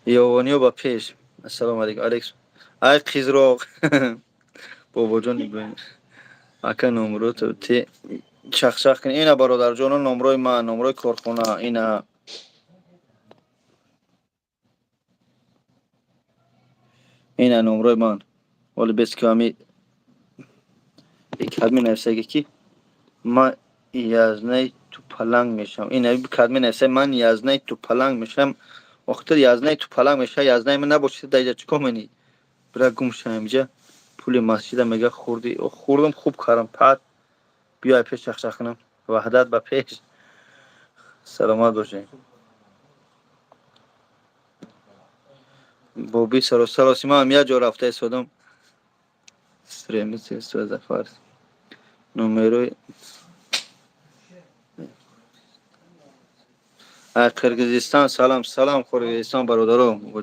یاوانی با پیش السلام علیکم الکس ای قیزراق بابا جان ببین اکا نمرو تو تی شخ کن اینا برادر جان نمروی من نمروی کارخونه اینا نمروی من ولی بس که همی یک کلمه نفسه کی من یازنه تو پلنگ میشم اینا کلمه نفسه من یازنه تو پلنگ میشم وقتی یازنه تو پلنگ میشه یازنه من نباشه دیگه چیکار منی برا گم شم اینجا پول مسجد میگه خوردم خوب کارم پات بیا پیش شخ کنم وحدت با پیش سلامت باشه بوبی سراسی ما هم یه جا رفته سودم سرمیسی سوزه فارس نمروی قرقیزستان سلام قرقیزستان برادرم بابا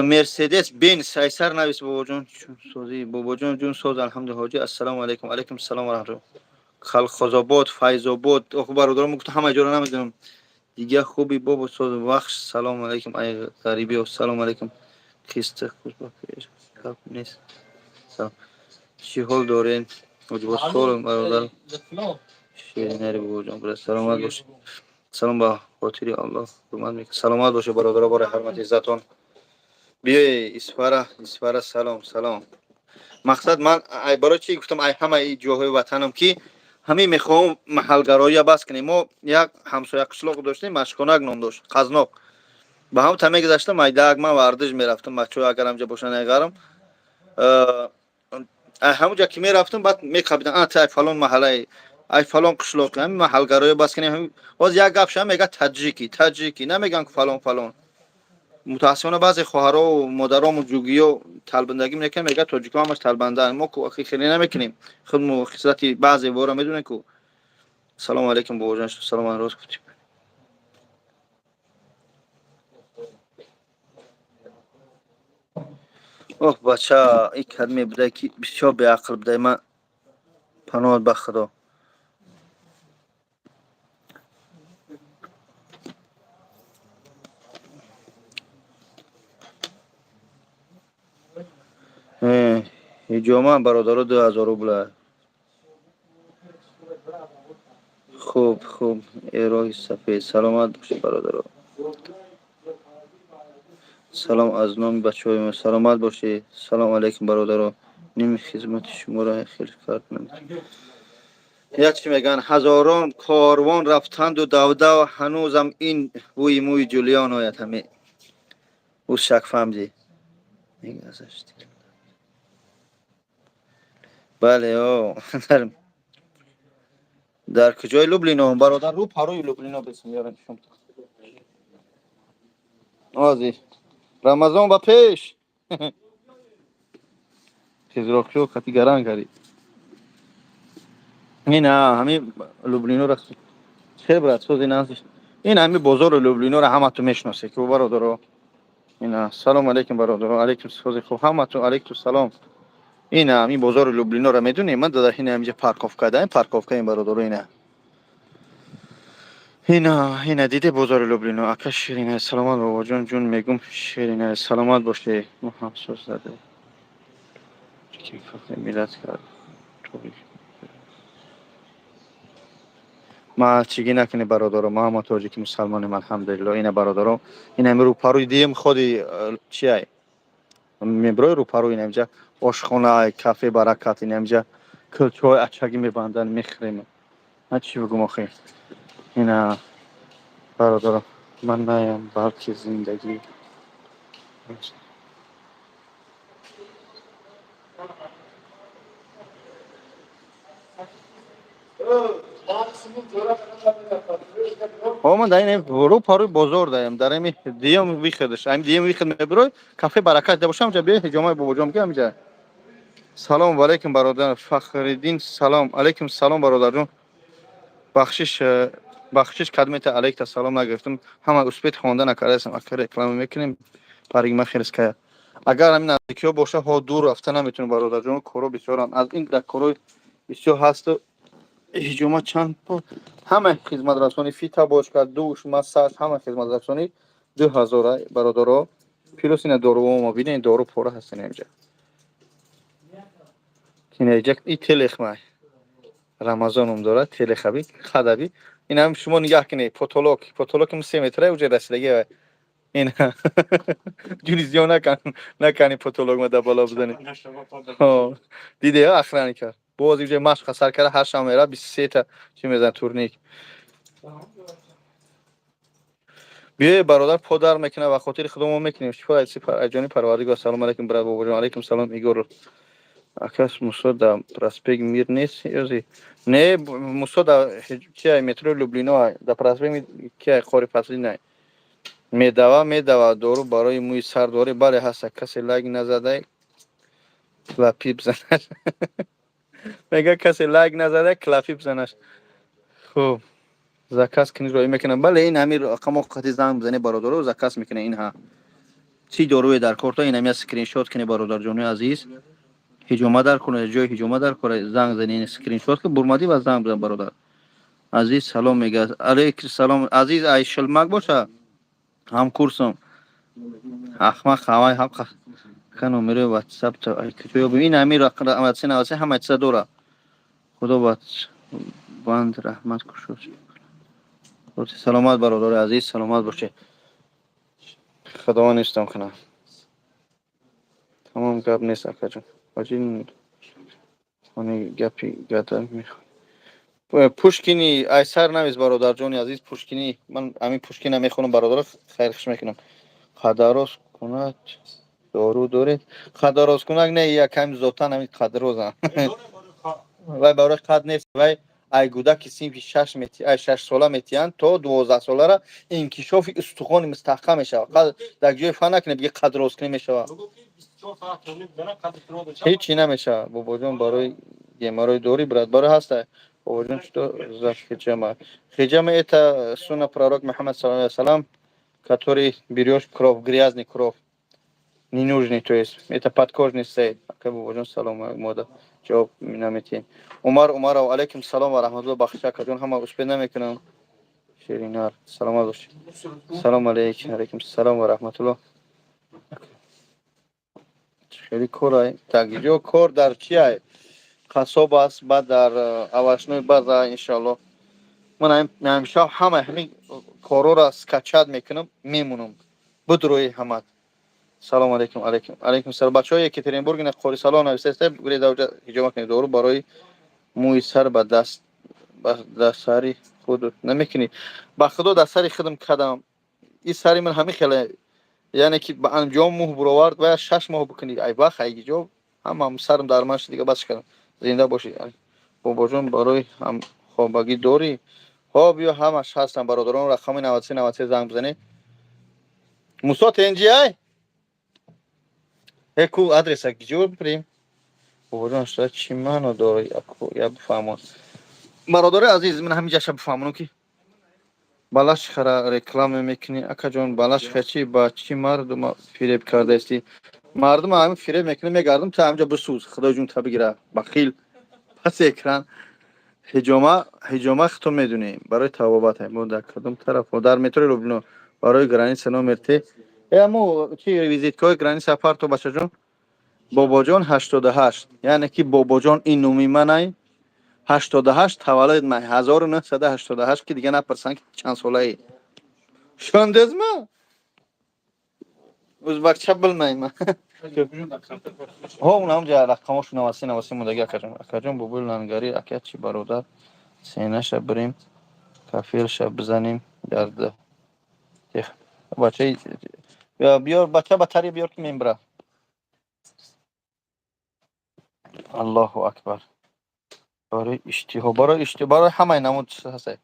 مرسدس بنز ایسر نویس بابا جون سوزی بابا جون سوز الحمدلله حاجی السلام علیکم علیکم السلام و رحمت خلخزاباد فیضاباد آخه برادرم گفت همه جا رو نمیدونم دیگه خوبی بابا سوز بخش سلام علیکم ای غریبی و سلام علیکم خیسته خوش بخیر کاپ نیست سلام چی حال دارین وجبه سوال برادر شیرینه بابا جون برای سلامت باشه سلام با خاطری الله حرمت میکنم سلامت باشه برادر برای حرمت عزتون بیای اسفره سلام مقصد من ای برای چی گفتم ای همه ای جاهای وطنم که همین میخوام محلگرایی بس کنیم ما یک همسایه قشلاق داشتیم مشکانک نام داشت قزناق به هم تمه گذاشتم ای داگ من ورزش میرفتم بچه‌ها اگر همجا باشن ایگرم همونجا که میرفتم بعد میخوابیدن تا فلان محله ای فلان قشلاق همین محلگرایی بس کنیم باز یک گپ شم میگه تاجیکی نمیگن که فلان متاسفانه بعضی خواهرها و مادرام و جوگی و تلبندگی میکنن میگه تاجیکا همش تلبنده ما کو خیلی نمیکنیم خود خصلتی بعضی بارا میدونه کو سلام علیکم بابا جان سلام روز گفتیم اوه بچه این کلمه بده که بسیار به عقل بده من پناه به خدا جامعه برادر 2000 روبله خوب ایرای سفید سلامت باشه برادر سلام از نام بچه های من سلامت باشه سلام علیکم برادر نمی خدمت شما را خیلی کار کنم یا چی میگن هزاران کاروان رفتند و دوده و هنوزم این بوی موی جولیان آید همه او شک فهمدی میگه ازش بله در کجای لوبلینا برادر رو پروی لوبلینا بسم یارم شما آزی رمضان با پیش خیزراکشو خطی گران کردی این همین لوبلینا را خیلی برات سوزی نازش این همین بازار لوبلینا را همه تو میشناسه که برادر اینا سلام علیکم برادر علیکم سوزی خوب همه تو علیکم سلام این همین بازار لوبلینا را میدونی من داده این همینجا پارکوفکا ده پارکوفکا این برادر اینا دیده بازار لوبلینا اکا شیرینه سلامت بابا جون میگم شیرینه سلامت باشه ما هم سوز زده که فقط میلاد کرد ما چیگی نکنی برادرم ما هم تاجیکی مسلمانیم الحمدلله این برادرم این امرو پروی دیم خودی چی ای меброи рӯпарӯи инамҷа ошхонаи кафе баракат инамҷа кӯчҳои ачагӣ мебанданд мехӯрем. Ман чӣ бигӯм охи? Ина бародарам, ман наям балки зиндагӣ. Ман дар ин рӯпарӯи бозор даем, дар ин диюм виходаш, ам диюм виход меброи кафе баракат дабошам, ҷа бе ҳиҷомаи бобоҷон гам ҷа. Салом алейкум бародар Фахриддин, салом алейкум, салом бародарҷон. Бахшиш кадмета алейкум, салом нагирифтам. Ҳама успеҳ хонда накардастам, ака реклама мекунем. Паригма хирская. Агар ҳамин наздикиҳо боша, ҳо дур рафта наметавонем бародарҷон, коро бисёранд. Аз ин дар корои бисёр ҳасту. Ҳиҷома чанд пор ҳама хизматрасонӣ, фита бошка, душ, массаж, ҳама хизматрасонӣ 2000 бародаро. Плюс ина дорувомо бинен, дору пора ҳастин инҷа. Кинаҷак и телехмай. Рамазоном дорад, телехаби, хадаби. Инам шумо нигоҳ кинед, потолок 3 метра уже расидаги. Ина ҷуни зиён накани потолокма да бало бизани. Диде охрани кард. Боз уже машқа сар карда ҳар шам мера 23 та чӣ мезан турник. Биё бародар подар мекуна ва хотири худо мекунем. Шифои аҷони парвардигор. Салом алейкум брат бобоҷон. Алейкум салом Игор. Акас Мусо да проспект Мир нест ёзи? Не, Мусо да чия метро Люблино да проспект кия хори фасли не. Медава дору барои мӯи сар дорӣ? Бале ҳаст. Касе лайк назадай клапи бзанаш. Мега касе лайк назадай клапи бзанаш. Хуб. Заказ кинро мекунам. Бале ин ҳамин рақамо қати занг бзане бародаро заказ мекуна ин ҳа. Чӣ доруе дар корто ин ҳамин скриншот кине бародарҷони азиз. Ҳиҷома дар кунед, ҷои ҳиҷома дар кора занг занин скриншот ки бурмадӣ ва занг бзан бародар. Азиз салом мега. Алейкум салом. Азиз ай шилмак боша. Ҳам курсом. Ахмақ ҳамай ҳақ. Ка номери WhatsApp та ай киҷо ёб. Ин ҳамин рақам сина ҳама чиза дора. Худо банд раҳмат кушод. Саломат бародари азиз, саломат бошед. Худо нестам кунам. Тамом гап нест акаҷон. Ҳоҷин они гапи гадал мехоҳ. Пушкини айсар навиз бародарҷони азиз, Пушкини. Ман ҳамин Пушкина мехонам бародар, хайрхуш мекунам. Қадарос кунак дору доред? Қадарос кунак не якам зотан ҳамин қадрозам. Вай барои қад нест. Вай ай гудаки синфи 6 сола метиҳанд то 12 солара инкишофи устухони мустаҳкам мешавад. Дар ҷои фан накунед биги қадрозкунӣ мешавад. Ҳечи намешавад. Бобоҷон барои геморрой дори брат барои ҳаста. Бобоҷон что за хиҷама это суна пророк Муҳаммад саллаллаху алайҳи ва саллям, который берёшь кровь, грязный кровь, ненужный, то есть это подкожный стоит. Ака бобоҷон салом мода ҷавоб наметиҳем. Умар Умаров алейкум салом ва раҳматуллоҳ бахша акаҷон ҳама успеҳ намекунам. Ширинар саломат бошед. Салом алейкум салом ва раҳматуллоҳ. خیلی کورای تاگیجو کور در چیه قصاب است بعد در اواشنوی بعد انشالله من همیشه همین کارو را اسکچاد میکنم میمونم بدروی همه. سلام علیکم سلام بچهای یکترینبورگ نه خوری سلام نوشته برید اونجا هجوم کنید دورو برای موی سر به دست خود نمیکنی با خدا دست سری خودم کردم این سری من همین خیلی یعنی که با انجام مو برآورد و 6 ماه بکنی ای وقت ایگی جو هم سرم درمانش دیگه بس کردم زنده باشی باباجون برای هم خوابگی داری ها بیا همش هستن برادران رقم 93 زنگ بزنی موسی تنجی ای اکو آدرس گیجو بریم باباجون شده چی منو داری اکو یا بفهمون برادر عزیز من همینجا شب بفهمونم که балаш хара реклама мекунӣ акаҷон балаш хачи ба чӣ мардума фиреб кардаисти мардума ҳамин фиреб мекунӣ мегардам та ҳамҷа бисӯз худоҷун та бигира бахил пас экран ҳиҷома хто медунем барои табобат мо дар кадом тараф дар метрои Люблино барои граниса номер Т мо чи визиткаҳои граниса парто бачаҷон бобоҷон 88 яъне ки бобоҷон ин номи манай 88 таваллуд май 1988 که دیگه نپرسن که چند ساله ای شاندزما ازبکچه بلمیم Köprücüğün de kartı başlıyor. ها اون هم جا رقمش نواسی نواسی مدگی اکجان بابل نانگاری اکیت چی برادر سینه شب بریم کافیر شب بزنیم درده تیخ بچه بیار بچه بطری بیار که میمبره الله اکبر برای اشتها برای همه نمود هسته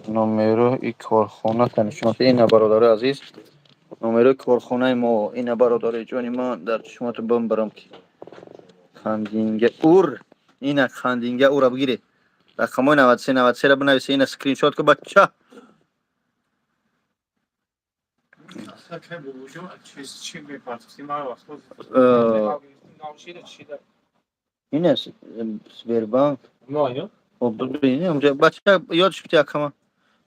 نومرو ای کارخانه تنشونات این برادر عزیز نومرو کارخانه ما این برادر جانی ما در چشمات بم برم که خندینگه اور این خندینگه او را بگیری رقمای 93 را بنویسی این اسکرین شات که بچه Sakın bu ucu çiz bir parçası var var. این است سبربانک Ne ya? خب ببینید اونجا بچه یادش بیاد کما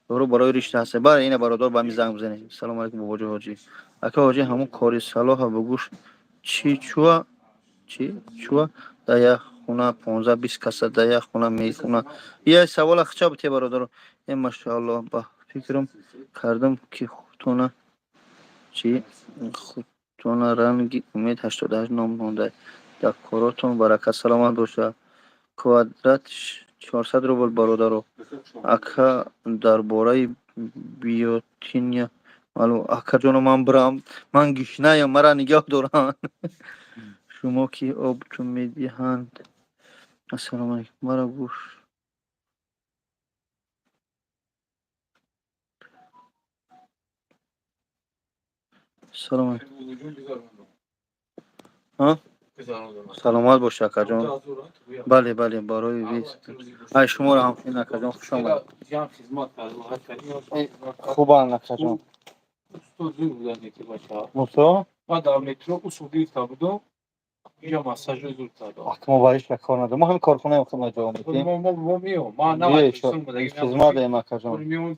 برای رشته هسته برای این برادر با می زنگ بزنه سلام علیکم بابا حاجی اکا حاجی همون کاری صلاح بگوش چی چوا دایا خونه 15 20 کس دایا خونه میخونه یه سوال اخچا بته برادر این ماشاءالله با فکرم کردم که خودتونه چی خودتونه رنگی امید 88 نام مونده در کاراتون برکت سلامت باشه کوادرات 400 روبل برادر اکا درباره بیوتینیا مالو اکا جانو من برم من گشنه مرا نگاه دارن شما که آبتون میدهند السلام علیکم مرا گوش سلام علیکم ها سلامت باشه اکا جان بله بله برای ویست ای شما را همچنین اکا جان خوش آمد خوبان اکا جان موسا ما در مترو اصولی بودم اینجا ماساژ زود داد. اکما بایش کار نداره ما همین کارخونه اکما جواب میدیم ما میو ما یه نه خدمت دهیم اکا جان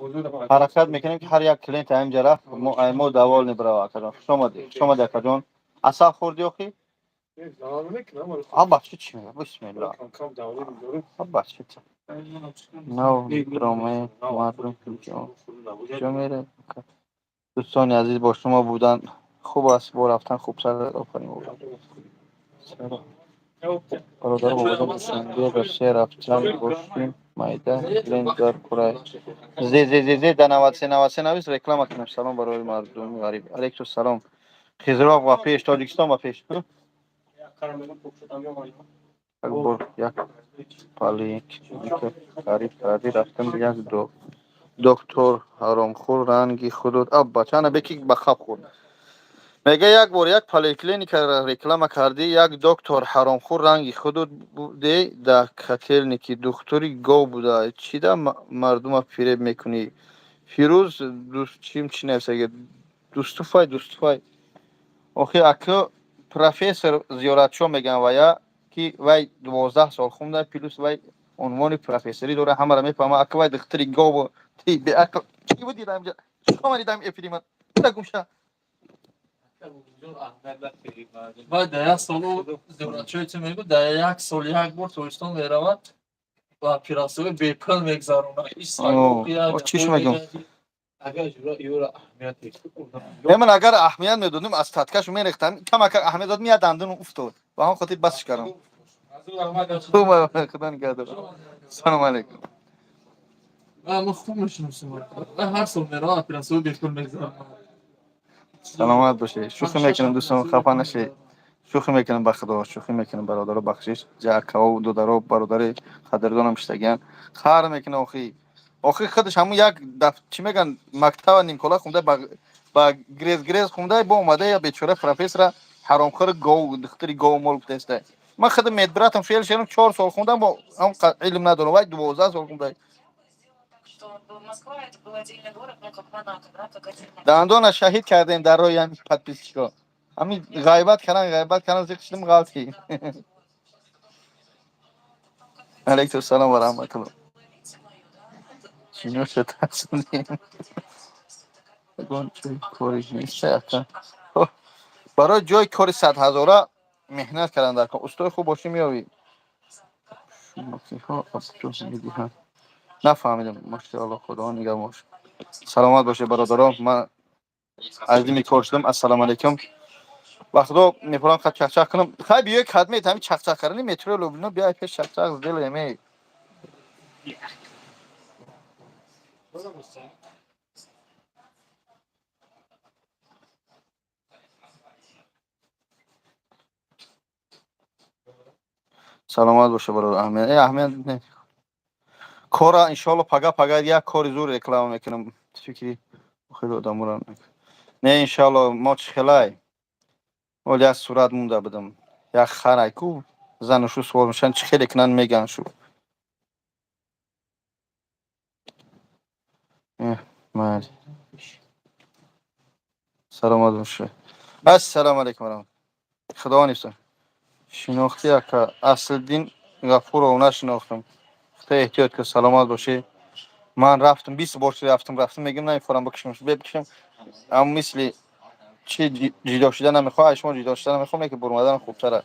حرکت میکنیم که هر یک کلینت اینجا رفت ما دوال نبره اکا جان خوش آمد اکا جان عصا خوردی اخی بچه چی میگه بسم الله بچه چی نو درامه مردم کجا میره دوستان عزیز با شما بودن خوب است با رفتن خوب سر آفرین بودن برادر بابا سنگه به سه رفتن باشیم مایده لین در کرای زی در 93 نویس رکلام کنم سلام برای مردم غریب علیکم سلام خیزراق و پیش تاجیکستان و پیش یک پالیک غریب کردی رفتم یک دکتر حرامخور رنگی خودت بچانه بکی بخاب خورد میگه یک بار یک پالیکلینیک رکلام کردی یک دکتر حرامخور رنگی خودت بوده در کلینیک دکتری گو بوده چی ده مردم فریب میکنی فیروز دوست چی نفسه دوستوفای آخه اکو پروفسور زیارتشو میگن و یا که وای 12 سال خونده پلوس وای عنوان پروفسوری داره همه را میفهمه اکو وای دکتری گو تی به اکو چی بودی دام جا شما دیدم افریمان نگوشه و در یک سال زوراتشوی چه میگو در یک سال یک بار توریستان میرود و پیراسوی بیپل میگذارونه هیچ سایت چیش میگم اگر جورا ایورا اهمیت نیست من اگر اهمیت میدونیم از تاتکش میریختم کم اگر اهمیت داد میاد دندون افتاد و هم خاطر بسش کردم خدا نگهدار سلام علیکم من خوب میشناسم من هر سال میرم پیراسوی بیپل میگذارم سلامت باشه شوخی میکنم دوستان خفه نشید شوخی میکنم به خدا شوخی میکنم برادر بخشش جاکا و دودارو برادر قدردانم شتگان خار میکنه آخی خودش همون یک چی میگن مکتب نیمکولا خونده با گریز خونده با اومده یا بیچاره پروفسور حرامخور گو دختری گو مول تسته من خودم مدبراتم فعل شدم 4 سال خوندم با هم علم ندارم وای 12 سال خوندم دندان شهید کردیم در روی همین پدپیسچیکا همین غیبت کردن زیخشتیم غلطی علیکم السلام و رحمت الله چینو شد ترسونیم بگون چوی کوری نیست برای جای کاری 100,000 مهنت کردن در کار استای خوب باشی میاوی شماکی ها افسوس میدیهم نفهمیدم ماشاءالله خدا نگه باش سلامت باشه برادران من عزیزی میکردم السلام علیکم وقتا میپرام خط چخ چخ کنم خیلی بیای کدمی تامی چخ چخ کردنی مترو لوبنا بیای پیش چخ چخ دل می سلامت باشه برو احمد احمد نه کارا ان شاء الله پگا یک کار زور رکلام میکنم فکری خیلی آدموران نه ان شاء الله ما چخلای ولی از صورت مونده بدم یک خرای کو زنشو سوال میشن چه خیلی کنن میگن شو مال سلامت باشه السلام علیکم ورحمت خدا نیست شناختی که اصل دین غفور و نشناختم خدا احتیاط که سلامت باشه من رفتم 20 بار رفتم میگم نمیفورم بکشم اما مثل چی جدا شدن نمیخواه شما جدا شدن نمیخوام که برمدن خوبتره